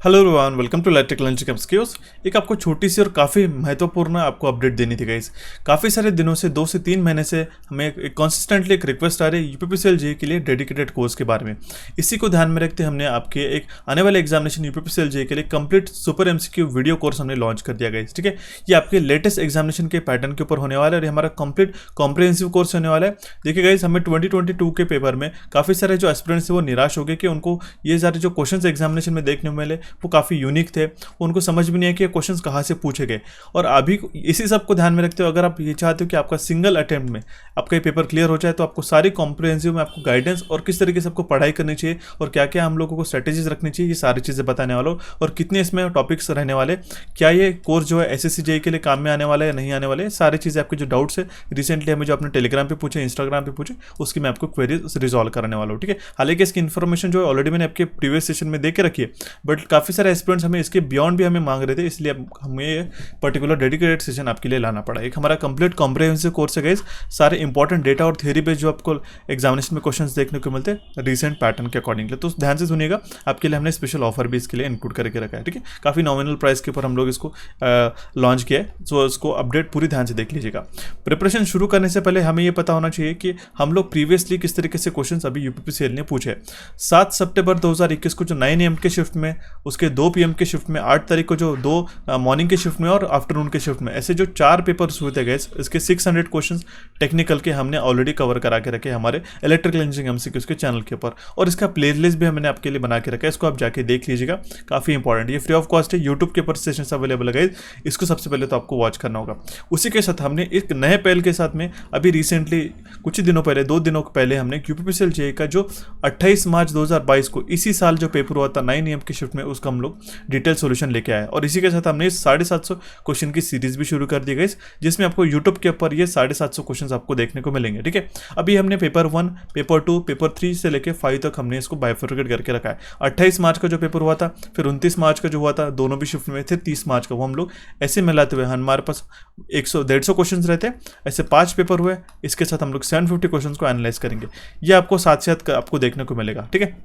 Hello everyone, welcome to electrical engineering skills. एक आपको छोटी सी और काफ़ी महत्वपूर्ण आपको अपडेट देनी थी गाइस। काफ़ी सारे दिनों से 2 से 3 महीने से हमें कंसिस्टेंटली एक रिक्वेस्ट आ रही है यूपीपीसीएल जे के लिए डेडिकेटेड कोर्स के बारे में। इसी को ध्यान में रखते हमने आपके एक आने वाले एग्जामिनेशन यूपीपीसीएल जे के लिए complete super MCQ video course हमने लॉन्च कर दिया गाइस। ठीक है, ये आपके लेटेस्ट एग्जामिनेशन के पैटर्न के ऊपर होने वाला है और ये हमारा कंप्लीट कॉम्प्रिहेंसिव कोर्स होने वाला है। देखिए गाइस, हमें 2022 के पेपर में काफ़ी सारे जो एस्पिरेंट्स थे वो निराश हो गए कि उनको ये सारे जो क्वेश्चन एग्जामिनेशन में देखने को मिले वो काफ़ी यूनिक थे। उनको समझ भी नहीं है कि ये क्वेश्चंस कहाँ से पूछे गए। और अभी इसी सब को ध्यान में रखते हो, अगर आप ये चाहते हो कि आपका सिंगल अटेम्प्ट में आपका ये पेपर क्लियर हो जाए तो आपको सारी कॉम्प्रिहेंसिव में आपको गाइडेंस और किस तरीके से आपको पढ़ाई करनी चाहिए और क्या क्या हम लोगों को स्ट्रेटेजीज रखनी चाहिए, ये सारी चीज़ें बताने वाला हूँ। और कितने इसमें टॉपिक्स रहने वाले, क्या ये कोर्स जो है एसएससी जेईई के लिए काम में आने वाला है या नहीं आने वाले, सारी चीज़ें आपके जो डाउट्स है रिसेंटली हमें जो आपने टेलीग्राम पे पूछे, इंस्टाग्राम पे पूछे, उसकी मैं आपको क्वेरी रिजॉल्व करने वाला हूँ। ठीक है, हालांकि इसकी इन्फॉर्मेशन जो है ऑलरेडी मैंने आपके प्रीवियस सेशन में दे के रखी है, बट काफ़ी सारे एस्पिरेंट्स हमें इसके बियॉन्ड भी हमें मांग रहे थे, इसलिए हमें पर्टिकुलर डेडिकेटेड सेशन आपके लिए लाना पड़ा। एक हमारा कंप्लीट कॉम्प्रिहेंसिव कोर्स है गाइस, सारे इंपॉर्टेंट डेटा और थ्योरी बेस्ड जो आपको एग्जामिनेशन में क्वेश्चंस देखने को मिलते हैं रिसेंट पैटर्न के अकॉर्डिंगली। तो ध्यान से सुनिएगा, आपके लिए हमने स्पेशल ऑफर भी इसके लिए इंक्लूड करके रखा है। ठीक है, काफ़ी नॉमिनल प्राइस के ऊपर हम लोग इसको लॉन्च किया है, सो इसको अपडेट पूरी ध्यान से देख लीजिएगा। प्रिपरेशन शुरू करने से पहले हमें ये पता होना चाहिए कि हम लोग प्रीवियसली किस तरीके से क्वेश्चन अभी यूपीपीसीएल ने पूछे। 7 सितंबर 2021 को जो 9 AM के शिफ्ट में, उसके 2 PM के शिफ्ट में, 8 तारीख को जो 2 मॉर्निंग के शिफ्ट में और आफ्टरनून के शिफ्ट में, ऐसे जो 4 पेपर्स हुए थे गाइस, इसके 600 क्वेश्चंस टेक्निकल के हमने ऑलरेडी कवर करा के रखे हमारे इलेक्ट्रिकल इंजीनियरिंग एमसीक्यूज के चैनल के ऊपर, और इसका प्लेलिस्ट भी हमने आपके लिए बना के रखा है, इसको आप जाके देख लीजिएगा, काफ़ी इंपॉर्टेंट। ये फ्री ऑफ कॉस्ट है, यूट्यूब के ऊपर सेशंस अवेलेबल है गाइस, इसको सबसे पहले तो आपको वॉच करना होगा। उसी के साथ हमने एक नए पहल के साथ में अभी रिसेंटली कुछ ही दिनों पहले, 2 दिनों पहले हमने यूपीपीसीएल जेईई का जो 28 मार्च 2022 को इसी साल जो पेपर हुआ था 9 AM की शिफ्ट में, उसका हम लोग डिटेल सोल्यूशन लेके आए। और इसी के साथ हमने 750 क्वेश्चन की सीरीज भी शुरू कर दी गई, जिसमें आपको यूट्यूब के ऊपर ये 750 क्वेश्चन आपको देखने को मिलेंगे। ठीक है, अभी हमने पेपर 1, पेपर 2, पेपर 3 से लेके 5 तक हमने इसको बाइफरकेट करके रखा है। 28 मार्च का जो पेपर हुआ था, फिर 29 मार्च का जो हुआ था, दोनों भी शिफ्ट में थे, 30 मार्च का, वो हम लोग ऐसे मिलाते हुए हमारे पास 100-150 क्वेश्चन रहते हैं, ऐसे 5 पेपर हुए, इसके साथ हम लोग 750 क्वेश्चन को एनालाइज करेंगे। ये आपको साथ साथ आपको देखने को मिलेगा। ठीक है,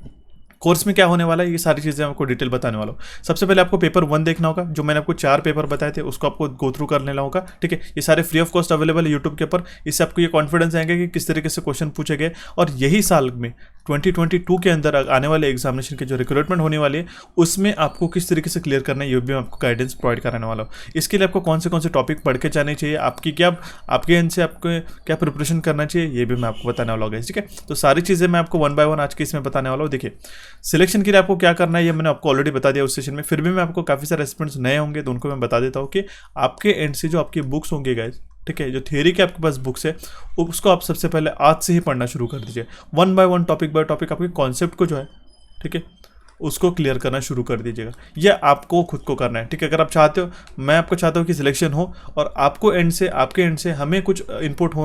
कोर्स में क्या होने वाला है ये सारी चीज़ें आपको डिटेल बताने वाला हूँ। सबसे पहले आपको पेपर 1 देखना होगा, जो मैंने आपको 4 पेपर बताए थे उसको आपको गो थ्रू कर लेना होगा। ठीक है, ये सारे फ्री ऑफ कॉस्ट अवेलेबल है यूट्यूब के ऊपर, इससे आपको ये कॉन्फिडेंस आएगा कि किस तरीके से क्वेश्चन पूछे गए, और यही साल में 2022 के अंदर आने वाले एग्जामिनेशन के जो रिक्रूटमेंट होने वाली है उसमें आपको किस तरीके से क्लियर करना है, ये भी मैं आपको गाइडेंस प्रोवाइड कराने वाला हूँ। इसके लिए आपको कौन से टॉपिक पढ़ के जाने चाहिए, आपके एंड से आपको क्या प्रिपरेशन करना चाहिए, ये भी मैं आपको बताने वाला हूँ। ठीक है, तो सारी चीज़ें मैं आपको 1 by 1 आज के इसमें बताने वाला हूँ। देखिए, सिलेक्शन के लिए आपको क्या करना है ये मैंने आपको ऑलरेडी बता दिया उस सेशन में, फिर भी मैं आपको काफ़ी सारे एस्पिरेंट्स नए होंगे तो उनको मैं बता देता हूँ कि आपके एंड से जो आपकी बुक्स होंगे गाइस, ठीक है, जो थियरी के आपके पास बुक्स है उसको आप सबसे पहले आज से ही पढ़ना शुरू कर दीजिए। 1 by 1 टॉपिक बाय टॉपिक आपके कॉन्सेप्ट को जो है, ठीक है, उसको क्लियर करना शुरू कर दीजिएगा। यह आपको खुद को करना है। ठीक है, अगर आप चाहते हो, मैं आपको चाहता हूँ कि सिलेक्शन हो और आपके एंड से हमें कुछ इनपुट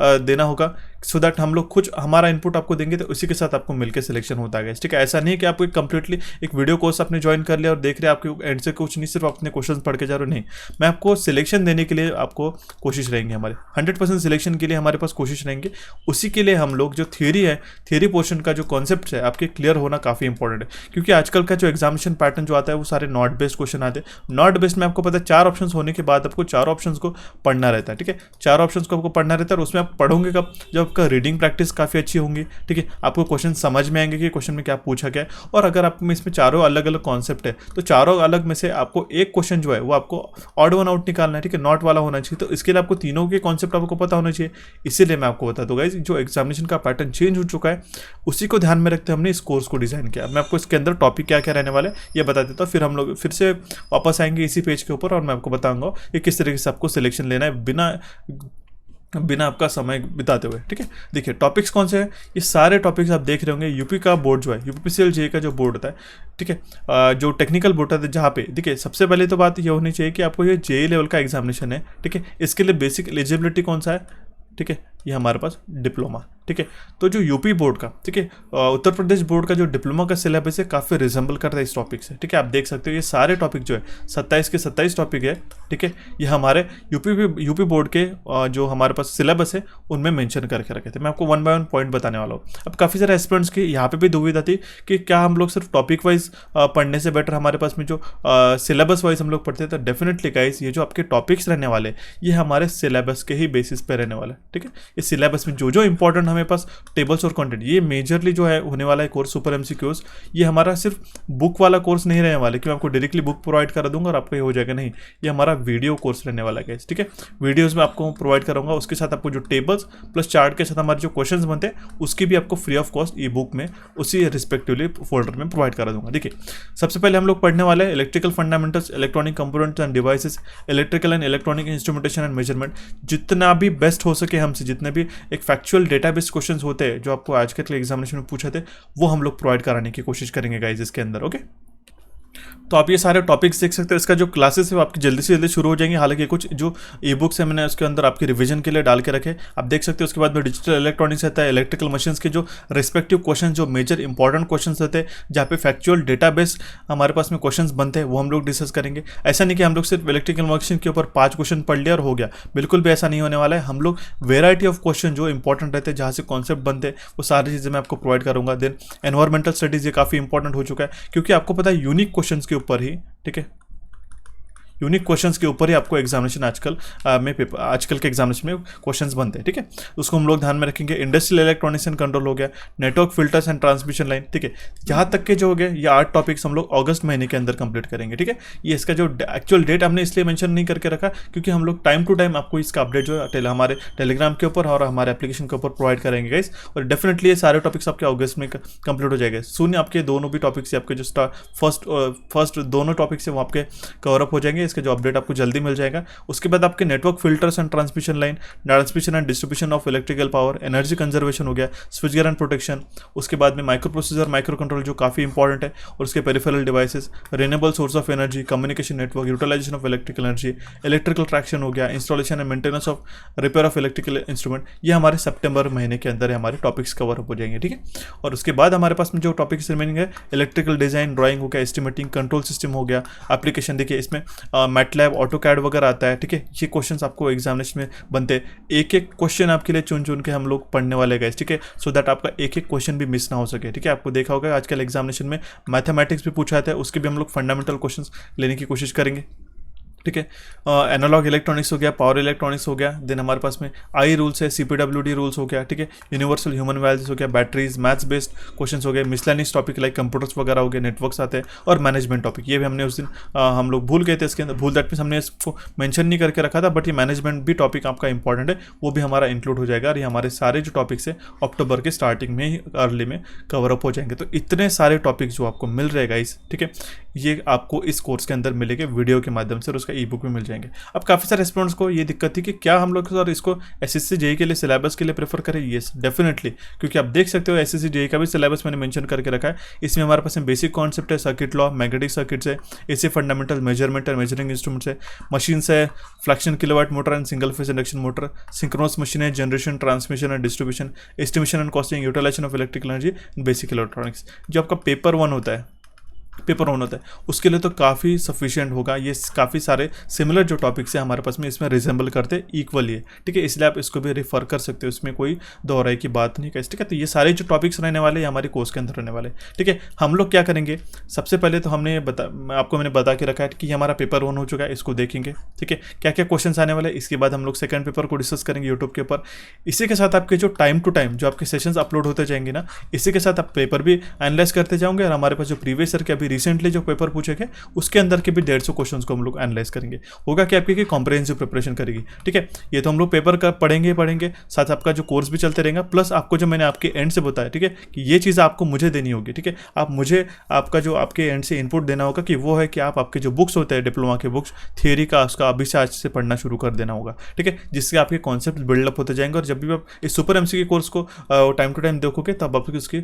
देना होगा, सो दैट हम लोग कुछ हमारा इनपुट आपको देंगे तो उसी के साथ आपको मिलकर सिलेक्शन होता है। ठीक है, ऐसा नहीं है कि आपको कंप्लीटली एक वीडियो कोर्स आपने ज्वाइन कर लिया और देख रहे आपके एंड से कुछ नहीं, सिर्फ अपने क्वेश्चन पढ़ के जा रहे हो, नहीं, मैं आपको सिलेक्शन देने के लिए आपको कोशिश रहेंगे, हमारे 100% सिलेक्शन के लिए हमारे पास कोशिश रहेंगे। उसी के लिए हम लोग जो थियरी है, थियरी पोर्शन का जो कॉन्सेप्ट है आपके क्लियर होना काफ़ी इंपॉर्टेंट है, क्योंकि आजकल का जो एग्जामिनेशन पैटर्न जो आता है वो सारे नॉट बेस्ड क्वेश्चन आते हैं। नॉट बेस्ड में आपको पता है 4 ऑप्शन होने के बाद आपको 4 ऑप्शन को पढ़ना रहता है। ठीक है, 4 ऑप्शन को आपको पढ़ना रहता है और उसमें आप पढ़ोगे कब, जब आपका रीडिंग प्रैक्टिस काफ़ी अच्छी होंगी। ठीक है, आपको क्वेश्चन समझ में आएंगे कि क्वेश्चन में क्या पूछा गया है, और अगर आप में इसमें चारों अलग अलग कॉन्सेप्ट है तो चारों अलग में से आपको एक क्वेश्चन जो है वो आपको ऑड वन आउट निकालना है। ठीक है, नॉट वाला होना चाहिए, तो इसके लिए आपको तीनों के कॉन्सेप्ट आपको पता होना चाहिए। इसीलिए मैं आपको बता दूंगा जो एग्जामिनेशन का पैटर्न चेंज हो चुका है उसी को ध्यान में रखते हमने इस कोर्स को डिजाइन किया। मैं आपको इसके अंदर टॉपिक क्या क्या रहने वाले ये बता देता हूँ, फिर हम लोग फिर से वापस आएंगे इसी पेज के ऊपर और मैं आपको बताऊंगा कि किस तरीके से आपको सिलेक्शन लेना है बिना आपका समय बिताते हुए। ठीक है, देखिए टॉपिक्स कौन से हैं, ये सारे टॉपिक्स आप देख रहे होंगे। यूपी का बोर्ड जो है, यूपीपीसीएल जेईई का जो बोर्ड होता है, ठीक है, जो टेक्निकल बोर्ड होता है, जहाँ पे देखिए सबसे पहले तो बात ये होनी चाहिए कि आपको ये जेईई लेवल का एग्जामिनेशन है। ठीक है, इसके लिए बेसिक एलिजिबिलिटी कौन सा है, ठीक है, ये हमारे पास डिप्लोमा, ठीक है। तो जो यूपी बोर्ड का, ठीक है, उत्तर प्रदेश बोर्ड का जो डिप्लोमा का सिलेबस है काफ़ी रिजेंबल करता है इस टॉपिक से, ठीक है। आप देख सकते हो ये सारे टॉपिक जो है 27 के 27 टॉपिक है, ठीक है। ये हमारे यूपी बोर्ड के जो हमारे पास सिलेबस है उनमें मेंशन करके रखे थे। मैं आपको वन बाय वन पॉइंट बताने वाला हूँ। अब काफ़ी सारे एस्पिरेंट्स की यहाँ पे भी दुविधा थी कि क्या हम लोग सिर्फ टॉपिक वाइज पढ़ने से बेटर हमारे पास में जो सिलेबस वाइज हम लोग पढ़ते हैं, तो डेफिनेटली गाइस ये जो आपके टॉपिक्स रहने वाले ये हमारे सिलेबस के ही बेसिस पे रहने वाला है, ठीक है। इस सिलेबस में जो जो इंपॉर्टेंट हमें पास टेबल्स और कंटेंट, ये मेजरली जो है होने वाला है कोर्स सुपर एमसीक्यूज, ये हमारा सिर्फ बुक वाला कोर्स नहीं रहने वाला कि मैं आपको डायरेक्टली बुक प्रोवाइड करा दूंगा और आपको ये हो जाएगा, नहीं। ये हमारा वीडियो कोर्स रहने वाला है गाइस, ठीक है। वीडियोस में आपको प्रोवाइड करूंगा, उसके साथ आपको जो टेबल्स प्लस चार्ट के साथ हमारे जो क्वेश्चंस बनते हैं उसकी भी आपको free of cost E book में उसी रिस्पेक्टिवली फोल्डर में प्रोवाइड करा दूंगा। देखिए सबसे पहले हम लोग पढ़ने वाले हैं electrical fundamentals, electronic components end devices, electrical and electronic instrumentation and measurement. जितना भी बेस्ट हो सके हमसे, जितने भी एक फैक्चुअल डेटाबेस क्वेश्चंस होते हैं जो आपको आज के एग्जामिनेशन में पूछे थे, वो हम लोग प्रोवाइड कराने की कोशिश करेंगे गाइस इसके अंदर, ओके। तो आप ये सारे टॉपिक्स देख सकते हो। इसका जो क्लासेस है वो आपकी जल्दी से जल्दी शुरू हो जाएंगे। हालांकि कुछ जो ई बुक्स है मैंने उसके अंदर आपके रिवीजन के लिए डाल के रखे, आप देख सकते हो। उसके बाद में डिजिटल इलेक्ट्रॉनिक्स रहता है, इलेक्ट्रिकल मशीन्स के जो रिस्पेक्टिव क्वेश्चन, जो मेजर इंपॉर्टेंट क्वेश्चन रहते हैं, जहाँ पे फैक्चुअल डेटाबेस हमारे पास में क्वेश्चन बनते हैं, वो हम लोग डिस्कस करेंगे। ऐसा नहीं कि हम लोग सिर्फ इलेक्ट्रिकल मशीन के ऊपर 5 क्वेश्चन पढ़ लिया और हो गया, बिल्कुल भी ऐसा नहीं होने वाला है। हम लोग वेराइटी ऑफ क्वेश्चन जो इंपॉर्टेंट रहते हैं, जहाँ से कॉन्सेप्ट बनते हैं, वो सारी चीज़ें मैं आपको प्रोवाइड करूँगा। देन एनवायरमेंटल स्टडीज ये काफ़ी इंपॉर्टेंट हो चुका है, क्योंकि आपको पता है यूनिक क्वेश्चन के ऊपर ही, ठीक है, यूनिक क्वेश्चंस के ऊपर ही आपको एग्जामिनेशन आजकल के एग्जामिनेशन में क्वेश्चंस बनते हैं, ठीक है। उसको हम लोग ध्यान में रखेंगे। इंडस्ट्रियल इलेक्ट्रॉनिक्स एंड कंट्रोल हो गया, network filters and transmission line, ठीक है। यहाँ तक के जो हो गए ये 8 टॉपिक्स हम लोग अगस्त महीने के अंदर कंप्लीट करेंगे, ठीक है। ये इसका जो एक्चुअल डेट हमने इसलिए मेंशन नहीं करके रखा क्योंकि हम लोग टाइम टू टाइम आपको इसका अपडेट जो है हमारे टेलीग्राम के ऊपर और हमारे एप्लीकेशन के ऊपर प्रोवाइड करेंगे गाइस। और डेफिनेटली ये सारे टॉपिक्स आपके अगस्त में कंप्लीट हो जाएंगे। सुन आपके दोनों भी टॉपिक्स, आपके जो फर्स्ट दोनों टॉपिक्स है वो आपके कवर अप हो जाएंगे। इसका जो अपडेट आपको जल्दी मिल जाएगा। उसके बाद आपके network filters and transmission line, transmission and distribution of electrical power, energy conservation हो गया, स्विच गियर एंड प्रोटेक्शन। उसके बाद में माइक्रो प्रोसेसर, माइक्रो कंट्रोल जो काफ़ी इंपॉर्टेंट है, और उसके peripheral devices, renewable source of energy, communication network, utilization of electrical energy, electrical traction हो गया, installation and maintenance of repair of electrical instrument. ये हमारे सितंबर महीने के अंदर हमारे टॉपिक्स कवर अप हो जाएंगे, ठीक है। और उसके बाद हमारे पास में जो टॉपिक्स रिमेनिंग है, इलेक्ट्रिकल डिजाइन, ड्राइंग हो गया, एस्टिमेटिंग, कंट्रोल सिस्टम हो गया, एप्लीकेशन। देखिए इसमें मैटलैब, ऑटोकैड वगैरह आता है, ठीक है। ये क्वेश्चंस आपको एग्जामिनेशन में बनते हैं। एक एक क्वेश्चन आपके लिए चुन चुन के हम लोग पढ़ने वाले गाइस, ठीक है, सो दैट आपका एक एक क्वेश्चन भी मिस ना हो सके, ठीक है। आपको देखा होगा आजकल एग्जामिनेशन में मैथमेटिक्स भी पूछा जाता है, उसके भी हम लोग फंडामेंटल क्वेश्चंस लेने की कोशिश करेंगे, ठीक है। एनालॉग इलेक्ट्रॉनिक्स हो गया, पावर इलेक्ट्रॉनिक्स हो गया, देन हमारे पास में आई रूल्स है, CPWD रूल्स हो गया, ठीक है। यूनिवर्सल ह्यूमन वैल्यूज हो गया, बैटरीज, मैथ्स बेस्ड क्वेश्चंस हो गए, मिसलेनियस टॉपिक लाइक कंप्यूटर्स वगैरह हो गए, नेटवर्क्स आते हैं, और मैनेजमेंट टॉपिक। ये भी हमने उस दिन हम लोग भूल गए थे इसके अंदर, भूल दैट मीन्स हमने इसको मेंशन नहीं करके रखा था, बट ये मैनेजमेंट भी टॉपिक आपका इंपॉर्टेंट है, वो भी हमारा इंक्लूड हो जाएगा। और ये हमारे सारे जो टॉपिक्स है अक्टूबर के स्टार्टिंग में ही, अर्ली में कवर अप हो जाएंगे। तो इतने सारे टॉपिक्स जो आपको मिल रहेगा इस, ठीक है, ये आपको इस कोर्स के अंदर मिलेंगे वीडियो के माध्यम से, और उसका ई बुक भी मिल जाएंगे। अब काफ़ी सारे स्टूडेंट्स को ये दिक्कत थी कि क्या हम लोग सर इसको एसएससी जेईई के लिए सिलेबस के लिए प्रेफर करें। येस डेफिनेटली, क्योंकि आप देख सकते हो एसएससी जेईई का भी सिलेबस मैंने मेंशन करके रखा है। इसमें हमारे पास बेसिक कॉन्सेप्ट है, सर्किट लॉ, मैग्नेटिक सर्किट्स है, AC fundamental, measurement and measuring instruments है, मशीन्स है, फ्लैक्शन kilowatt motor and single phase induction motor, synchronous machine है, generation, transmission and distribution, estimation and costing, utilisation of electrical energy, basic electronics. जो आपका paper 1 होता है, उसके लिए तो काफ़ी सफिशिएंट होगा। ये काफ़ी सारे सिमिलर जो टॉपिक्स हैं हमारे पास में इसमें रिजेंबल करते इक्वली है, ठीक है। इसलिए आप इसको भी रेफर कर सकते हो, इसमें कोई दोहराई की बात नहीं है, ठीक है। तो ये सारे जो टॉपिक्स रहने वाले हैं हमारे कोर्स के अंदर रहने वाले, ठीक है। हम लोग क्या करेंगे, सबसे पहले तो मैंने बता के रखा है कि हमारा पेपर 1 हो चुका है, इसको देखेंगे, ठीक है, क्या क्या क्वेश्चन आने वाले हैं। इसके बाद हम लोग सेकंड पेपर को डिस्कस करेंगे यूट्यूब के ऊपर। इसी के साथ आपके जो टाइम टू टाइम जो आपके सेशंस अपलोड होते जाएंगे ना, इसी के साथ आप पेपर भी एनालाइज करते जाओगे। और हमारे पास जो प्रीवियस ईयर के अभी रिसेंटली जो पेपर पूछे गए उसके अंदर के भी 150 क्वेश्चंस को हम लोग एनालाइज करेंगे। होगा कि आपकी कॉम्प्रिहेंसिव प्रिपरेशन करेगी, ठीक है। ये तो हम लोग पेपर का पढ़ेंगे, साथ आपका जो कोर्स भी चलते रहेगा, प्लस आपको जो मैंने आपके एंड से बताया, ठीक है, कि ये चीज़ आपको मुझे देनी होगी, ठीक है। आप मुझे आपका जो आपके एंड से इनपुट देना होगा कि वो है कि आप आपके जो बुक्स होते हैं डिप्लोमा के बुक्स, थियरी का, उसका अभी से आज से पढ़ना शुरू कर देना होगा, ठीक है, जिससे आपके कॉन्सेप्ट बिल्डअप होते जाएंगे। और जब भी आप इस सुपर एमसीक्यू कोर्स को टाइम टू टाइम देखोगे तब आपकी उसकी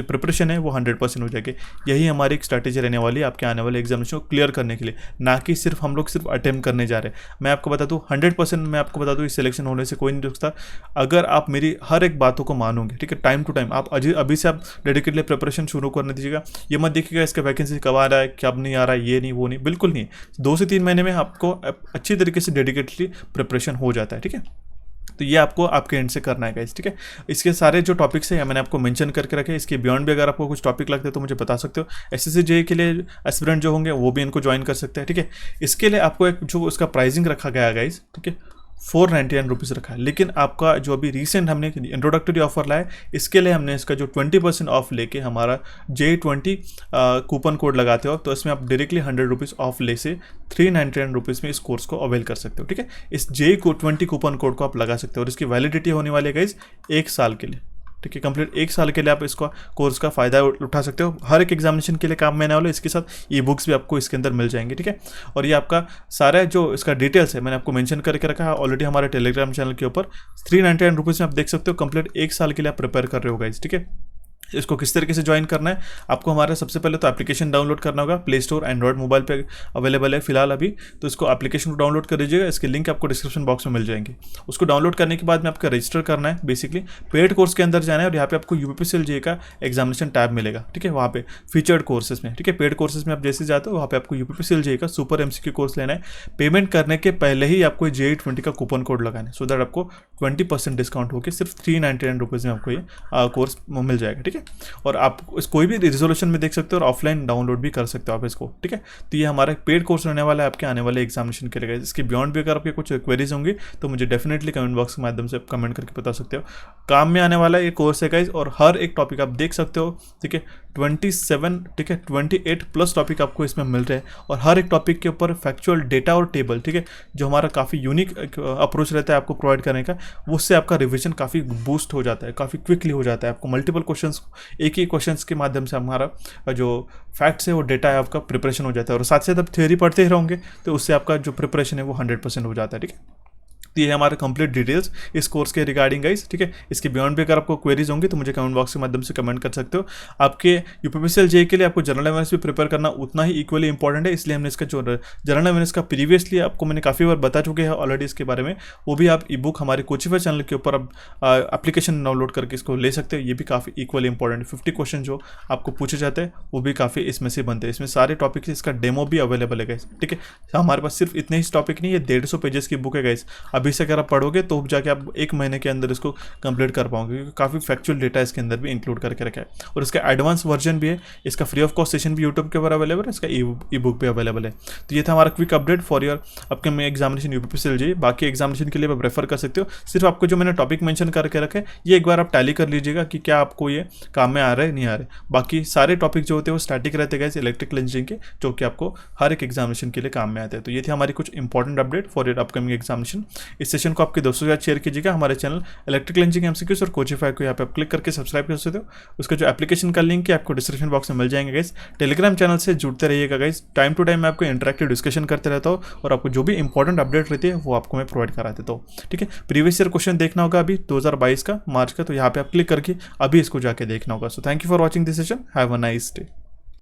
प्रिपरेशन है वो 100% हो जाएगी। यही हमारी एक स्ट्रैटेजी रहने वाली है आपके आने वाले एग्जामिनेशन को क्लियर करने के लिए, ना कि सिर्फ हम लोग सिर्फ अटेम्प्ट करने जा रहे हैं। मैं आपको बता दूं 100% मैं आपको बता दूं इस सिलेक्शन होने से कोई नहीं रुकता अगर आप मेरी हर एक बातों को मानोगे, ठीक है, टाइम टू टाइम। आप अभी से आप डेडिकेटली प्रिपरेशन शुरू करने दीजिएगा। ये मत देखिएगा इसका वैकेंसी कब आ रहा है, कब नहीं आ रहा है, ये नहीं वो नहीं, बिल्कुल नहीं। 2 से 3 महीने में आपको अच्छी तरीके से डेडिकेटली प्रिपरेशन हो जाता है, ठीक है। तो ये आपको आपके एंड से करना है गाइस, ठीक है। इसके सारे जो टॉपिक्स हैं मैंने आपको मेंशन करके रखे हैं। इसके बियॉन्ड भी अगर आपको कुछ टॉपिक लगते हैं तो मुझे बता सकते हो। एसएससी जेईई के लिए एस्पिरेंट जो होंगे वो भी इनको ज्वाइन कर सकते हैं, ठीक है। इसके लिए आपको एक जो उसका प्राइसिंग रखा गया है गाइस, ठीक है, 499 रुपीज़ रखा है। लेकिन आपका जो अभी रिसेंट हमने इंट्रोडक्टरी ऑफर लाया इसके लिए हमने इसका जो 20% ऑफ लेके हमारा J20 कूपन कोड लगाते हो तो इसमें आप डायरेक्टली 100 रुपीज़ ऑफ ले से 399 रुपीज़ में इस कोर्स को अवेल कर सकते हो, ठीक है। इस J20 कूपन कोड को आप लगा सकते हो और इसकी वैलिडिटी होने वाली है गाइस 1 साल के लिए, ठीक है। कंप्लीट 1 साल के लिए आप इसका कोर्स का फ़ायदा उठा सकते हो। हर एक एग्जामिनेशन के लिए काम में आने वाले, इसके साथ ई बुक्स भी आपको इसके अंदर मिल जाएंगे, ठीक है। और ये आपका सारा जो इसका डिटेल्स है मैंने आपको मेंशन करके रखा है ऑलरेडी हमारे टेलीग्राम चैनल के ऊपर। 399 रुपीज़ में आप देख सकते हो। कंप्लीट 1 साल के लिए आप प्रिपेयर कर रहे हो गाइस, ठीक है। इसको किस तरीके से ज्वाइन करना है, आपको हमारा सबसे पहले तो एप्लीकेशन डाउनलोड करना होगा। प्ले स्टोर एंड्रॉइड मोबाइल पे अवेलेबल है फिलहाल अभी, तो इसको एप्लीकेशन को डाउनलोड कर लीजिएगा। इसके लिंक आपको डिस्क्रिप्शन बॉक्स में मिल जाएंगे। उसको डाउनलोड करने के बाद में आपका रजिस्टर करना है। बेसिकली पेड कोर्स के अंदर जाना है और यहाँ पे आपको यूपीपीसीएल जेईई का एग्जामिनेशन टैब मिलेगा, ठीक है। वहाँ पे फीचर्ड कोर्सेज में, ठीक है, पेड कोर्सेज में आप जैसे जाते हो वहाँ पे आपको यूपीपीसीएल जेईई का सुपर एमसीक्यू कोर्स लेना है। पेमेंट करने के पहले ही आपको J20 का कूपन कोड लगाना है, सो दैट आपको 20% डिस्काउंट होकर सिर्फ 399 रुपीज़ में आपको ये कोर्स मिल जाएगा, ठीक है। और आप इस कोई भी रिजोल्यूशन में देख सकते हो और ऑफलाइन डाउनलोड भी कर सकते हो आप इसको, ठीक है। तो ये हमारा पेड कोर्स रहने वाला है आपके आने वाले एग्जामिनेशन के लिए। इसके बियॉन्ड भी अगर आपके कुछ क्वेरीज होंगी तो मुझे डेफिनेटली कमेंट बॉक्स के माध्यम से कमेंट करके बता सकते हो। काम में आने वाला ये कोर्स है गाइस और हर एक टॉपिक आप देख सकते हो, ठीक है। 27, ठीक है, 28 प्लस टॉपिक आपको इसमें मिल रहे हैं और हर एक टॉपिक के ऊपर फैक्चुअल डेटा और टेबल, ठीक है, जो हमारा काफ़ी यूनिक अप्रोच रहता है आपको प्रोवाइड करने का, उससे आपका रिविजन काफ़ी बूस्ट हो जाता है, काफ़ी क्विकली हो जाता है। आपको मल्टीपल क्वेश्चंस एक ही क्वेश्चंस के माध्यम से हमारा जो फैक्ट्स है वो डेटा है आपका प्रिपरेशन हो जाता है और साथ साथ आप थ्योरी पढ़ते ही रहोगे तो उससे आपका जो प्रिपरेशन है वो 100% हो जाता है, ठीक है। तो ये हमारे कंप्लीट डिटेल्स इस कोर्स के रिगार्डिंग गाइस, ठीक है। इसके बियॉन्ड भी अगर आपको क्वेरीज होंगी तो मुझे कमेंट बॉक्स के माध्यम से कमेंट कर सकते हो। आपके यूपीपीसीएल जेईई के लिए आपको जनरल अवेयरनेस भी प्रिपेयर करना उतना ही इक्वली इंपॉर्टेंट है, इसलिए हमने इसका जो जनरल अवेयरनेस का प्रीवियसली आपको मैंने काफ़ी बार बता चुके हैं ऑलरेडी इसके बारे में, वो भी आप ई बुक हमारे कोचिफाई चैनल के ऊपर आप एप्लीकेशन डाउनलोड करके इसको ले सकते हो। ये भी काफ़ी इक्वली इंपॉर्टेंट है। 50 क्वेश्चन जो आपको पूछे जाते हैं वो भी काफ़ी इसमें से बनते हैं। इसमें सारे टॉपिक इसका डेमो भी अवेलेबल है गाइस, ठीक है। हमारे पास सिर्फ इतने ही टॉपिक नहीं है, 150 पेजेस की बुक है गाइस। अभी से अगर आप पढ़ोगे तो जाके आप 1 महीने के अंदर इसको कंप्लीट कर पाओगे, क्योंकि काफ़ी फैक्चुअल डेटा इसके अंदर भी इंक्लूड करके रखा है। और इसका एडवांस वर्जन भी है, इसका फ्री ऑफ कॉस्ट सेशन भी यूट्यूब के ऊपर अवेलेबल है, इसका ई बुक भी अवेलेबल है। तो ये था हमारा quick update for your upcoming examination UPPCL JEE. बाकी एग्जामिनेशन के लिए आप रेफर कर सकते हो। सिर्फ आपको जो मैंने टॉपिक मेंशन करके रखे ये एक बार आप टैली कर लीजिएगा कि क्या आपको ये काम में आ रहा है नहीं आ रहा है। बाकी सारे टॉपिक जो होते हैं वो स्टैटिक रहते हैं इलेक्ट्रिकल इंजीनियरिंग के, जो कि आपको हर एक एग्जामिनेशन के लिए काम में आते हैं। तो ये थी हमारी कुछ important update for your upcoming examination. इस सेशन को आपके दोस्तों के साथ शेयर कीजिएगा। हमारे चैनल इलेक्ट्रिकल इंजीनियरिंग एमसीक्यूज और कोचिफाई को यहाँ पे आप क्लिक करके सब्सक्राइब कर सकते हो। उसका जो एप्लीकेशन का लिंक है आपको डिस्क्रिप्शन बॉक्स में मिल जाएंगे गाइस। टेलीग्राम चैनल से जुड़ते रहिएगा गाइस। टाइम टू टाइम मैं आपको इंटरेक्टिव डिस्कशन करते रहता हूँ और आपको जो भी इंपॉर्टेंट अपडेट रहती है वो आपको मैं प्रोवाइड करा देता हूँ, ठीक है। प्रीवियस ईयर क्वेश्चन देखना होगा अभी 2022 का मार्च का, तो यहाँ पे आप क्लिक करके अभी इसको जाके देखना होगा। So thank you for watching this session. Have a nice day.